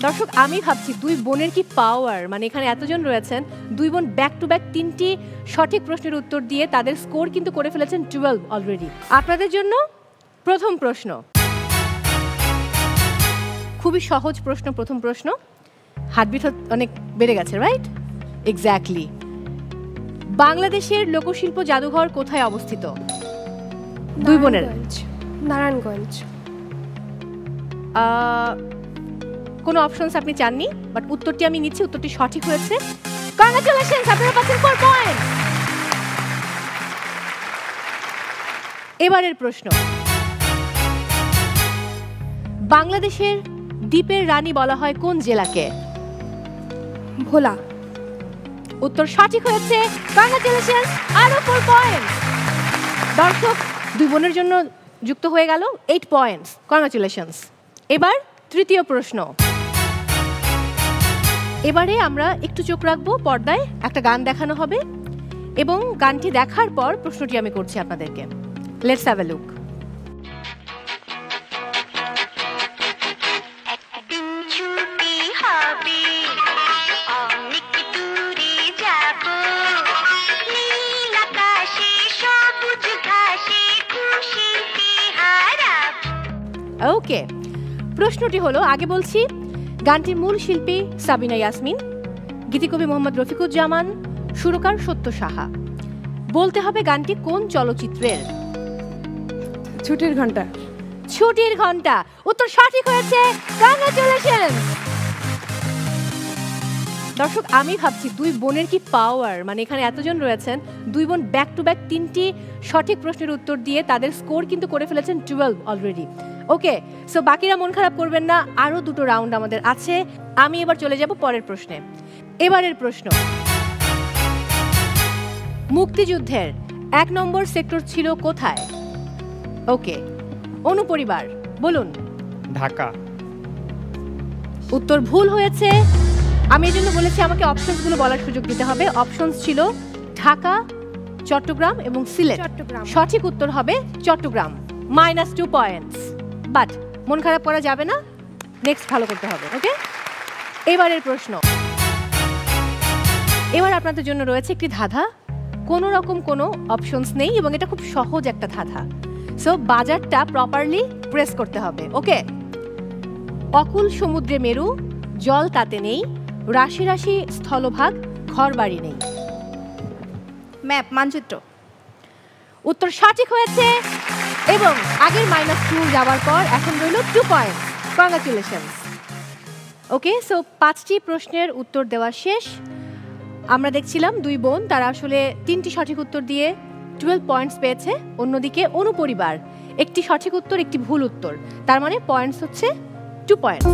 দর্শক আমি ভাবছি দুই বোনের কি পাওয়ার, মানে এখানে এতজন রয়েছেন, দুই বোন ব্যাক টু ব্যাক 3টি সঠিক প্রশ্নের উত্তর দিয়ে তাদের স্কোর কিন্তু করে ফেলেছেন 12 অলরেডি। আপনাদের জন্য প্রথম প্রশ্ন, খুবই সহজ প্রশ্ন। প্রথম প্রশ্ন, হার্টবিট অনেক বেড়ে গেছে, রাইট? এক্স্যাক্টলি। বাংলাদেশের লোকশিল্প জাদুঘর কোথায় অবস্থিত? দুই বোনের। নারায়ণগঞ্জ। কোনো অপশনস আপনি চাননি, বাট উত্তরটি আমি নিচ্ছি, উত্তরটি সঠিক হয়েছে। কংগ্রাচুলেশনস, আপনারা পাচ্ছেন 4 পয়েন্ট। এবারের প্রশ্ন, বাংলাদেশের দ্বীপের রানী বলা হয় কোন জেলাকে? ভোলা। উত্তর সঠিক হয়েছে, কংগ্রাচুলেশনস, আরো 4 পয়েন্ট। দর্শক দুই বোনের জন্য যুক্ত হয়ে গেল 8 পয়েন্টস, কংগ্রাচুলেশনস। এবার তৃতীয় প্রশ্ন, এবারে আমরা একটু চোখ রাখবো, পর্দায় একটা গান দেখানো হবে এবং গানটি দেখার পর প্রশ্নটি আমি করছি আপনাদেরকে। Let's have a look. Okay, প্রশ্নটি হলো, আগে বলছি গানটির মূল শিল্পী সাবিনা ইয়াসমিন, গীতিকবি মোহাম্মদ রফিকুজ্জামান, সুরকার সত্য সাহা। বলতে হবে গানটি কোন চলচ্চিত্রের? ছুটির ঘন্টা। ছুটির ঘন্টা, উত্তর সঠিক হয়েছে, কংগ্রাচুলেশনস। দর্শক আমি ভাবছি দুই বোনের কি পাওয়ার, মানে এখানে এতজন রয়েছেন, দুই বোন ব্যাক টু ব্যাক 3টি সঠিক প্রশ্নের উত্তর দিয়ে তাদের স্কোর কিন্তু করে ফেলেছেন 12 অলরেডি। ওকে, সো বাকিরা মন খারাপ করবেন না, আরো দুটো রাউন্ড আমাদের আছে। আমি এবার চলে যাব পরের প্রশ্নে। এবারের প্রশ্ন, মুক্তিযুদ্ধের 1 নম্বর সেক্টর ছিল কোথায়? ওকে, অনুপরিবার, বলুন। ঢাকা। উত্তর ভুল হয়েছে। আমি এজন্য বলেছি আমাকে অপশনসগুলো বলার সুযোগ দিতে হবে। অপশনস ছিল ঢাকা, চট্টগ্রাম এবং সিলেট। সঠিক উত্তর হবে চট্টগ্রাম, -2 পয়েন্টস। বাট মন খারাপ করা যাবে না, নেক্সট ভালো করতে হবে। ওকে, এবারের প্রশ্ন, এবার আপনাদের জন্য রয়েছে একটি ধাঁধা, কোনো রকম কোনো অপশনস নেই এবং এটা খুব সহজ একটা ধাঁধা। সো বাজারটা প্রপারলি প্রেস করতে হবে। ওকে, অকুল সমুদ্রে মেরু, জল তাতে নেই, রাশি রাশি স্থলভাগ, ঘর বাড়ি নেই। ম্যাপ, মানচিত্র। উত্তর সঠিক হয়েছে এবং আগের -2 যাওয়ার পর এখন রইল 2 পয়েন্ট। কংগ্রাচুলেশনস। ওকে, সো 5টি প্রশ্নের উত্তর দেওয়া শেষ। আমরা দেখছিলাম দুই বোন, তারা আসলে 3টি সঠিক উত্তর দিয়ে 12 পয়েন্টস পেয়েছে। অন্যদিকে অনুপরিবার একটি সঠিক উত্তর, একটি ভুল উত্তর, তার মানে পয়েন্টস হচ্ছে 2 পয়েন্টস।